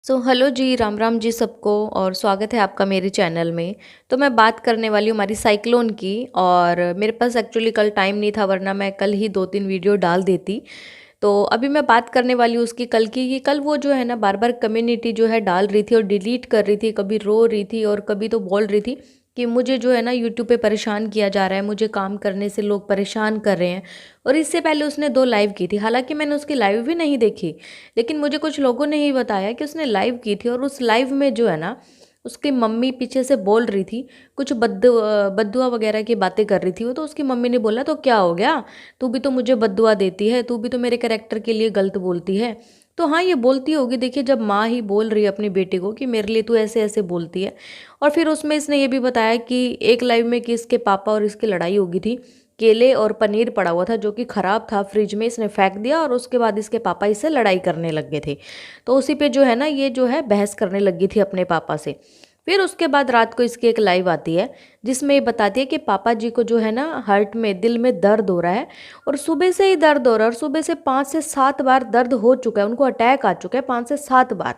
Hello जी, राम राम जी सबको और स्वागत है आपका मेरे चैनल में। तो मैं बात करने वाली हूँ हमारी साइक्लोन की। और मेरे पास एक्चुअली कल टाइम नहीं था, वरना मैं कल ही 2-3 वीडियो डाल देती। तो अभी मैं बात करने वाली हूँ उसकी कल की, कि कल वो जो है ना बार बार कम्युनिटी जो है डाल रही थी और डिलीट कर रही थी, कभी रो रही थी और कभी तो बोल रही थी कि मुझे जो है ना यूट्यूब पे परेशान किया जा रहा है, मुझे काम करने से लोग परेशान कर रहे हैं। और इससे पहले उसने 2 लाइव की थी, हालांकि मैंने उसकी लाइव भी नहीं देखी, लेकिन मुझे कुछ लोगों ने ही बताया कि उसने लाइव की थी। और उस लाइव में जो है ना उसकी मम्मी पीछे से बोल रही थी, कुछ बद्दुआ वगैरह की बातें कर रही थी वो। तो उसकी मम्मी ने बोला तो क्या हो गया, तू भी तो मुझे बद्दुआ देती है, तू भी तो मेरे कैरेक्टर के लिए गलत बोलती है। तो हाँ, ये बोलती होगी। देखिए, जब माँ ही बोल रही है अपनी बेटी को कि मेरे लिए तू ऐसे ऐसे बोलती है। और फिर उसमें इसने ये भी बताया कि एक लाइव में कि इसके पापा और इसकी लड़ाई हो गई थी। केले और पनीर पड़ा हुआ था जो कि खराब था फ्रिज में, इसने फेंक दिया और उसके बाद इसके पापा इससे लड़ाई करने लग गए थे। तो उसी पे जो है ना ये जो है बहस करने लगी थी अपने पापा से। फिर उसके बाद रात को इसकी एक लाइव आती है जिसमें ये बताती है कि पापा जी को जो है ना हार्ट में, दिल में दर्द हो रहा है। और सुबह से ही दर्द हो रहा है, और सुबह से 5 से 7 बार दर्द हो चुका है, उनको अटैक आ चुका है 5 से 7 बार।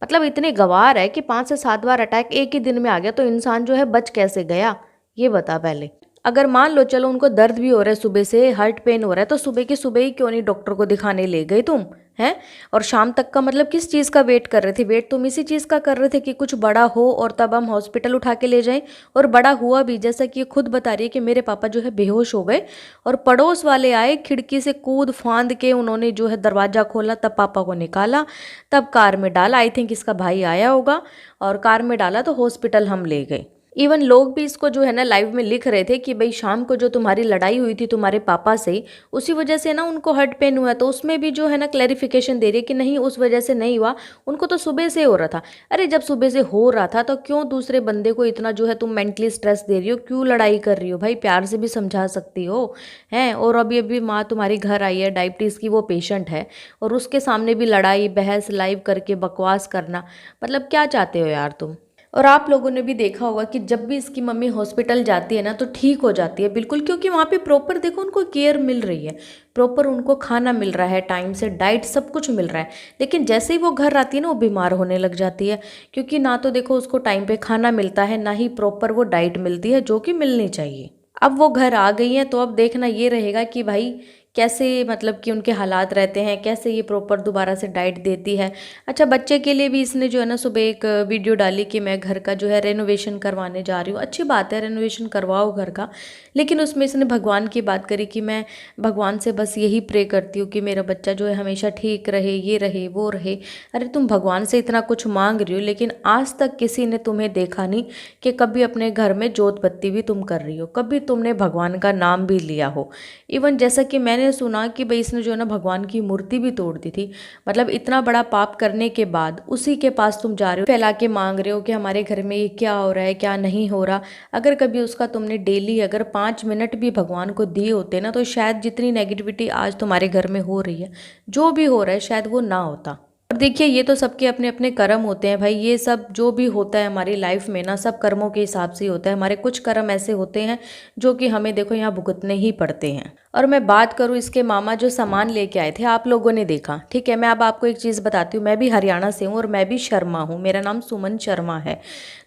मतलब इतने गंवार है कि 5 से 7 बार अटैक एक ही दिन में आ गया, तो इंसान जो है बच कैसे गया, ये बता पहले। अगर मान लो चलो उनको दर्द भी हो रहा है, सुबह से हार्ट पेन हो रहा है, तो सुबह के सुबह ही क्यों नहीं डॉक्टर को दिखाने ले गए तुम? हैं? और शाम तक का मतलब किस चीज़ का वेट कर रहे थे? वेट तुम इसी चीज़ का कर रहे थे कि कुछ बड़ा हो और तब हम हॉस्पिटल उठा के ले जाएं। और बड़ा हुआ भी, जैसा कि ये खुद बता रही है कि मेरे पापा जो है बेहोश हो गए और पड़ोस वाले आए, खिड़की से कूद फांद के उन्होंने जो है दरवाज़ा खोला, तब पापा को निकाला, तब कार में डाला। आई थिंक इसका भाई आया होगा और कार में डाला, तो हॉस्पिटल हम ले गए। इवन लोग भी इसको जो है ना लाइव में लिख रहे थे कि भाई शाम को जो तुम्हारी लड़ाई हुई थी तुम्हारे पापा से, उसी वजह से ना उनको हार्ट पेन हुआ है। तो उसमें भी जो है ना क्लैरिफिकेशन दे रही है कि नहीं, उस वजह से नहीं हुआ, उनको तो सुबह से हो रहा था। अरे जब सुबह से हो रहा था तो क्यों दूसरे बंदे को इतना जो है तुम मेंटली स्ट्रेस दे रही हो, क्यों लड़ाई कर रही हो? भाई प्यार से भी समझा सकती हो। हैं? और अभी अभी माँ तुम्हारी घर आई है, डायबिटीज़ की वो पेशेंट है, और उसके सामने भी लड़ाई बहस लाइव करके बकवास करना, मतलब क्या चाहते हो यार तुम? और आप लोगों ने भी देखा होगा कि जब भी इसकी मम्मी हॉस्पिटल जाती है ना तो ठीक हो जाती है बिल्कुल, क्योंकि वहाँ पे प्रॉपर देखो उनको केयर मिल रही है, प्रॉपर उनको खाना मिल रहा है, टाइम से डाइट सब कुछ मिल रहा है। लेकिन जैसे ही वो घर आती है ना वो बीमार होने लग जाती है, क्योंकि ना तो देखो उसको टाइम पे खाना मिलता है, ना ही प्रॉपर वो डाइट मिलती है जो कि मिलनी चाहिए। अब वो घर आ गई हैं तो अब देखना ये रहेगा कि भाई कैसे, मतलब कि उनके हालात रहते हैं, कैसे ये प्रॉपर दोबारा से डाइट देती है। अच्छा, बच्चे के लिए भी इसने जो है ना सुबह एक वीडियो डाली कि मैं घर का जो है रेनोवेशन करवाने जा रही हूँ। अच्छी बात है, रेनोवेशन करवाओ घर का, लेकिन उसमें इसने भगवान की बात करी कि मैं भगवान से बस यही प्रे करती हूँ कि मेरा बच्चा जो है हमेशा ठीक रहे, ये रहे वो रहे। अरे तुम भगवान से इतना कुछ मांग रही हो, लेकिन आज तक किसी ने तुम्हें देखा नहीं कि कभी अपने घर में जोत बत्ती भी तुम कर रही हो, कभी तुमने भगवान का नाम भी लिया हो। इवन जैसा कि मैंने सुना कि भाई इसने जो है ना भगवान की मूर्ति भी तोड़ दी थी। मतलब इतना बड़ा पाप करने के बाद उसी के पास तुम जा रहे हो, फैला के मांग रहे हो कि हमारे घर में ये क्या हो रहा है, क्या नहीं हो रहा। अगर कभी उसका तुमने डेली अगर 5 मिनट भी भगवान को दिए होते ना, तो शायद जितनी नेगेटिविटी आज तुम्हारे घर में हो रही है, जो भी हो रहा है, शायद वो ना होता। और देखिए, ये तो सबके अपने अपने कर्म होते हैं भाई। ये सब जो भी होता है हमारी लाइफ में ना, सब कर्मों के हिसाब से ही होता है। हमारे कुछ कर्म ऐसे होते हैं जो कि हमें देखो यहाँ भुगतने ही पड़ते हैं। और मैं बात करूँ इसके मामा जो सामान लेके आए थे, आप लोगों ने देखा, ठीक है। मैं अब आपको एक चीज़ बताती हूँ, मैं भी हरियाणा से हूँ और मैं भी शर्मा हूँ, मेरा नाम सुमन शर्मा है।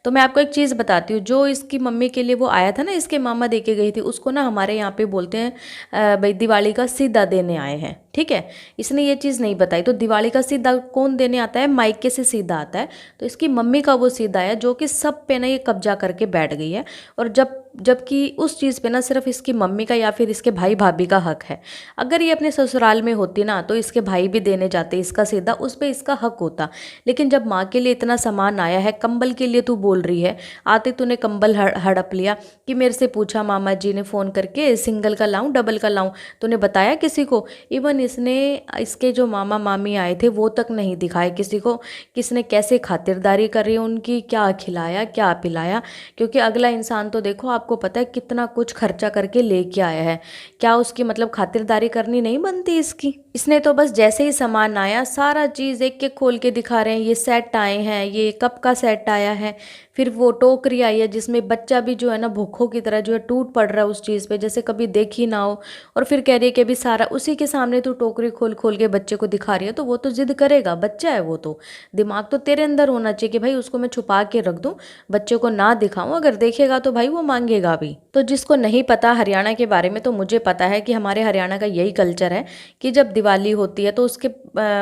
तो मैं आपको एक चीज़ बताती हूँ, जो इसकी मम्मी के लिए वो आया था ना, इसके मामा दे के गई थी, उसको ना हमारे यहाँ पे बोलते हैं भाई दिवाली का सीधा देने आए हैं, ठीक है। इसने ये चीज़ नहीं बताई। तो दिवाली का सीधा कौन देने आता है? मायके से सीधा आता है। तो इसकी मम्मी का वो सीधा है जो कि सब पे ना ये कब्जा करके बैठ गई है। और जबकि उस चीज़ पे ना सिर्फ इसकी मम्मी का या फिर इसके भाई भाभी का हक है। अगर ये अपने ससुराल में होती ना तो इसके भाई भी देने जाते इसका सीधा, उस पे इसका हक होता। लेकिन जब माँ के लिए इतना सामान आया है, कंबल के लिए तू बोल रही है, आते तूने कंबल हड़प लिया कि मेरे से पूछा मामा जी ने फ़ोन करके सिंगल का लाऊं डबल का लाऊं, तूने बताया किसी को? इवन इसने, इसके जो मामा मामी आए थे वो तक नहीं दिखाए किसी को, किसने कैसे खातिरदारी करी उनकी, क्या खिलाया क्या पिलाया। क्योंकि अगला इंसान तो देखो, आपको पता है कितना कुछ खर्चा करके लेके आया है, क्या उसकी मतलब खातिरदारी करनी नहीं बनती इसकी? इसने तो बस जैसे ही सामान आया सारा चीज़ एक एक खोल के दिखा रहे हैं, ये सेट आए हैं, ये कप का सेट आया है, फिर वो टोकरी आई है जिसमें बच्चा भी जो है ना भूखों की तरह जो है टूट पड़ रहा है उस चीज़ पे, जैसे कभी देखी ना हो। और फिर कह रही है कि अभी सारा उसी के सामने तू टोकरी खोल खोल के बच्चे को दिखा रही है, तो वो तो जिद करेगा, बच्चा है वो तो। दिमाग तो तेरे अंदर होना चाहिए कि भाई उसको मैं छुपा के रख दूं, बच्चे को ना दिखाऊं, अगर देखेगा तो भाई वो मांगेगा भी। तो जिसको नहीं पता हरियाणा के बारे में, तो मुझे पता है कि हमारे हरियाणा का यही कल्चर है कि जब दिवाली होती है तो उसके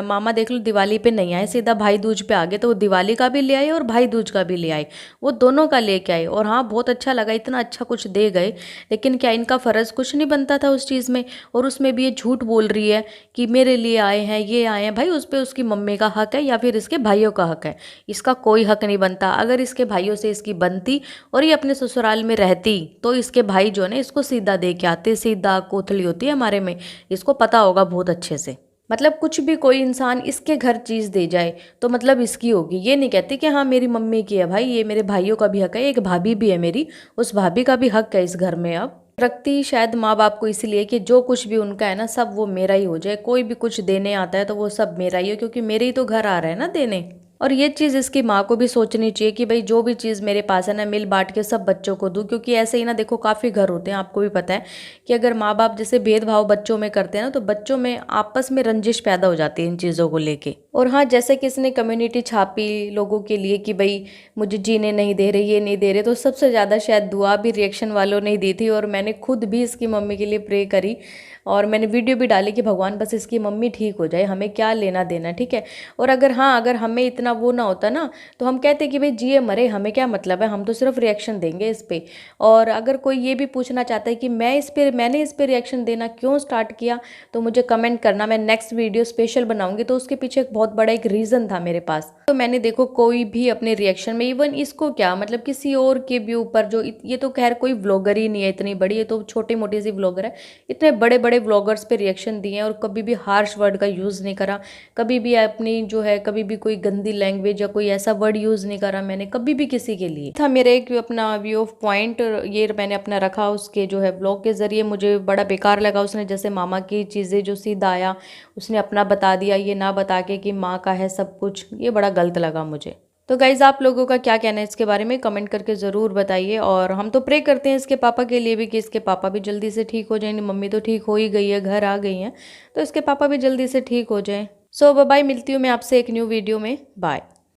मामा देख लो दिवाली पे नहीं आए, सीधा भाई दूज पे आ गए, तो वो दिवाली का भी ले आए और भाई दूज का भी ले आए, वो दोनों का लेके आए। और हाँ बहुत अच्छा लगा, इतना अच्छा कुछ दे गए, लेकिन क्या इनका फ़र्ज़ कुछ नहीं बनता था उस चीज़ में। और उसमें भी ये झूठ बोल रही है कि मेरे लिए आए हैं, ये आए हैं, भाई उस पर उसकी मम्मी का हक है या फिर इसके भाइयों का हक है, इसका कोई हक नहीं बनता। अगर इसके भाइयों से इसकी बनती और ये अपने ससुराल में रहती तो इसके भाई जो है ना इसको सीधा दे के आते, सीधा कोथली होती है हमारे में, इसको पता होगा बहुत अच्छे से। मतलब कुछ भी कोई इंसान इसके घर चीज़ दे जाए तो मतलब इसकी होगी, ये नहीं कहती कि हाँ मेरी मम्मी की है, भाई ये मेरे भाइयों का भी हक है, एक भाभी भी है मेरी, उस भाभी का भी हक है इस घर में। अब रखती शायद माँ बाप को इसलिए कि जो कुछ भी उनका है ना सब वो मेरा ही हो जाए, कोई भी कुछ देने आता है तो वो सब मेरा ही हो, क्योंकि मेरे ही तो घर आ रहा है ना देने। और ये चीज़ इसकी माँ को भी सोचनी चाहिए कि भाई जो भी चीज़ मेरे पास है ना मिल बांट के सब बच्चों को दूँ, क्योंकि ऐसे ही ना देखो काफ़ी घर होते हैं, आपको भी पता है कि अगर माँ बाप जैसे भेदभाव बच्चों में करते हैं ना तो बच्चों में आपस में रंजिश पैदा हो जाती है इन चीज़ों को लेके। और हाँ जैसे कि इसने कम्युनिटी छापी लोगों के लिए कि भाई मुझे जीने नहीं दे रहे, ये नहीं दे रहे, तो सबसे ज़्यादा शायद दुआ भी रिएक्शन वालों ने दी थी। और मैंने खुद भी इसकी मम्मी के लिए प्रे करी और मैंने वीडियो भी डाली कि भगवान बस इसकी मम्मी ठीक हो जाए, हमें क्या लेना देना, ठीक है। और अगर हाँ अगर हमें इतना वो ना होता ना तो हम कहते कि भाई जिए मरे हमें क्या मतलब है, हम तो सिर्फ रिएक्शन देंगे इस पे। और अगर कोई ये भी पूछना चाहता है कि मैंने इस पे रिएक्शन देना क्यों स्टार्ट किया, तो मुझे कमेंट करना, मैं नेक्स्ट वीडियो स्पेशल बनाऊंगी। तो उसके पीछे एक बहुत बड़ा एक रीज़न था मेरे पास। तो मैंने देखो कोई भी अपने रिएक्शन में, इवन इसको क्या मतलब किसी और के भी ऊपर जो ये तो खैर कोई व्लॉगर ही नहीं है इतनी बड़ी, ये तो छोटी मोटी सी व्लॉगर है, इतने बड़े बड़े व्लॉगर्स पे रिएक्शन दिए हैं और कभी भी हार्श वर्ड का यूज़ नहीं करा, कभी भी अपनी जो है कभी भी कोई गंदी लैंग्वेज या कोई ऐसा वर्ड यूज़ नहीं करा मैंने कभी भी किसी के लिए। था मेरा एक अपना व्यू ऑफ पॉइंट, ये मैंने अपना रखा उसके जो है ब्लॉग के ज़रिए। मुझे बड़ा बेकार लगा उसने जैसे मामा की चीज़ें जो सीधा आया उसने अपना बता दिया, ये ना बता के कि माँ का है सब कुछ, ये बड़ा गलत लगा मुझे। तो गाइज़ आप लोगों का क्या कहना है इसके बारे में कमेंट करके ज़रूर बताइए। और हम तो प्रे करते हैं इसके पापा के लिए भी कि इसके पापा भी जल्दी से ठीक हो जाएं, मम्मी तो ठीक हो ही गई है, घर आ गई हैं, तो इसके पापा भी जल्दी से ठीक हो जाएं। सो बाय, मिलती हूँ मैं आपसे एक न्यू वीडियो में, बाय।